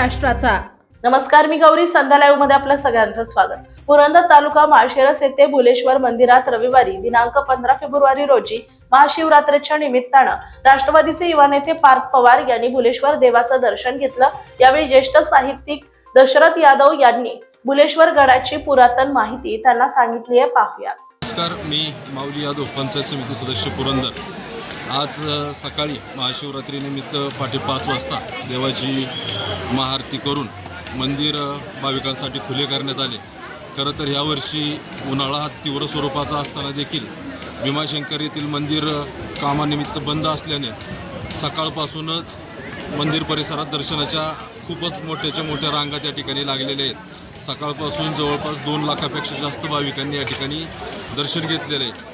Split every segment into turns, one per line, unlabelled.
महाराष्ट्राचा।
नमस्कार, मी गौरी, संध्या लाईव्ह मध्ये आपल्या सगळ्यांचं स्वागत। पुरंदर तालुका माळशिरस येथे भुलेश्वर मंदिरात रविवारी दिनांक 15 फेब्रुवारी रोजी महाशिवरात्रीच्या निमित्तानं राष्ट्रवादीचे युवा नेते पार्थ पवार यांनी भुलेश्वर देवाचं दर्शन घेतलं। यावेळी ज्येष्ठ साहित्यिक दशरथ यादव यांनी भुलेश्वर गडाची पुरातन माहिती त्यांना सांगितली आहे, पाहूया।
नमस्कार, मी माऊली यादव, पंचायत समिती सदस्य पुरंदर। आज सकाळी महाशिवरात्रीनिमित्त पहाटे 5 वाजता देवाची महाआरती करून मंदिर भाविकांसाठी खुले करण्यात आले। खरं तर यावर्षी उन्हाळा तीव्र स्वरूपाचा असताना देखील भीमाशंकर येथील मंदिर कामानिमित्त बंद असल्याने सकाळपासूनच मंदिर परिसरात दर्शनाच्या खूपच मोठ्या रांगा त्या ठिकाणी लागलेल्या आहेत। सकाळपासून जवळपास 2 लाखापेक्षा जास्त भाविकांनी या ठिकाणी दर्शन घेतलेले आहे।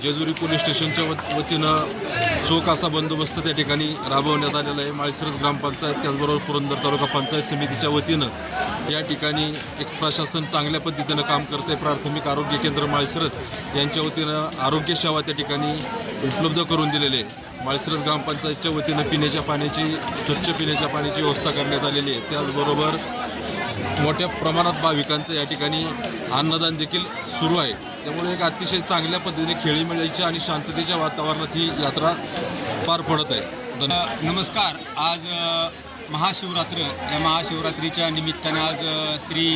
जेजुरी पोलीस स्टेशनच्या वतीनं चोख असा बंदोबस्त त्या ठिकाणी राबवण्यात आलेला आहे। माळशिरस ग्रामपंचायत त्याचबरोबर पुरंदर तालुका पंचायत समितीच्या वतीनं या ठिकाणी एक प्रशासन चांगल्या पद्धतीनं काम करते। प्राथमिक आरोग्य केंद्र माळशिरस यांच्या वतीनं आरोग्य सेवा त्या ठिकाणी उपलब्ध करून दिलेली आहे। माळशिरस ग्रामपंचायतच्या वतीनं स्वच्छ पिण्याच्या पाण्याची व्यवस्था करण्यात आलेली आहे। त्याचबरोबर मोठ्या प्रमाणात भाविकांचं या ठिकाणी अन्नदान देखील सुरू आहे। त्यामुळे एक अतिशय चांगल्या पद्धतीने खेळीमेळीच्या आणि शांततेच्या वातावरणात ही यात्रा पार पडत आहे।
नमस्कार, आज महाशिवरात्र, या महाशिवरात्रीच्या निमित्ताने आज श्री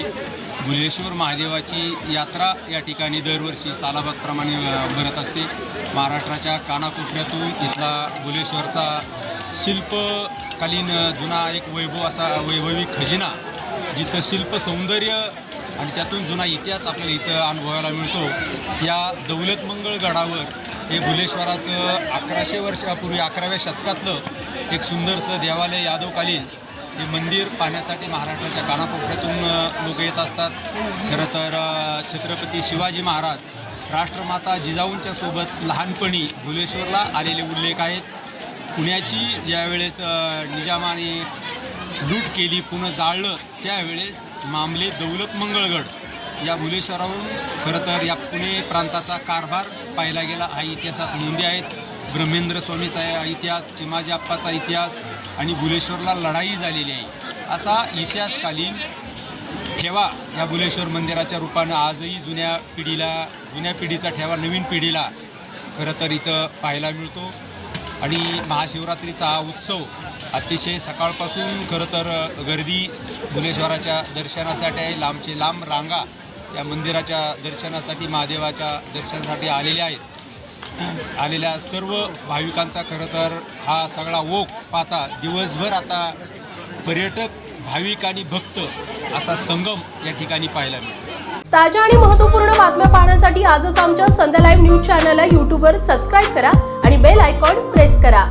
भुलेश्वर महादेवाची यात्रा या ठिकाणी दरवर्षी सालाबादप्रमाणे भरत असते। महाराष्ट्राच्या कानाकोपऱ्यातून इथला भुलेश्वरचा शिल्पकालीन जुना एक वैभवी खजिना, जिथं शिल्प सौंदर्य आणि त्यातून जुना इतिहास आपल्याला इथं अनुभवायला मिळतो। या दौलतमंगळ गडावर हे भुलेश्वराचं 1100 वर्षापूर्वी 11व्या शतकातलं एक सुंदरसं देवालय यादवकालीन हे मंदिर पाहण्यासाठी महाराष्ट्राच्या कानाकोपऱ्यातून लोक येत असतात। खरं तर छत्रपती शिवाजी महाराज राष्ट्रमाता जिजाऊंच्या सोबत लहानपणी भुलेश्वरला आलेले उल्लेख आहेत। पुण्याची ज्यावेळेस निजामाने लूट केली, पुन्हा जाळलं, त्यावेळेस मामले दौलत मंगळगड या भुलेश्वरावरून खरं तर या पुणे प्रांताचा कारभार पाहिला गेला। हा इतिहासात नोंदी आहेत। ब्रह्मेंद्र स्वामीचा इतिहास, चिमाजी आप्पाचा इतिहास आणि भुलेश्वरला लढाई झालेली आहे असा इतिहासकालीन ठेवा या भुलेश्वर मंदिराच्या रूपानं आजही जुन्या पिढीचा ठेवा नवीन पिढीला खरं तर इथं पाहायला मिळतो। आणि महाशिवरात्रीचा हा उत्सव अतिशय सकाळपासून खरं तर गर्दी भुलेश्वराच्या दर्शनासाठी आहे। लांबचे लांब रांगा या मंदिराच्या दर्शनासाठी, महादेवाच्या दर्शनासाठी आलेल्या आहेत। आलेल्या सर्व भाविकांचा खरं तर हा सगळा ओघ पाहता दिवसभर आता पर्यटक, भाविक आणि भक्त असा संगम या ठिकाणी पाहायला मिळतो।
ताज्या आणि महत्त्वपूर्ण बातम्या पाहण्यासाठी आजच आमच्या संध्या लाईव्ह न्यूज चॅनलला यूट्यूबवर सबस्क्राईब करा आणि बेल आयकॉन प्रेस करा।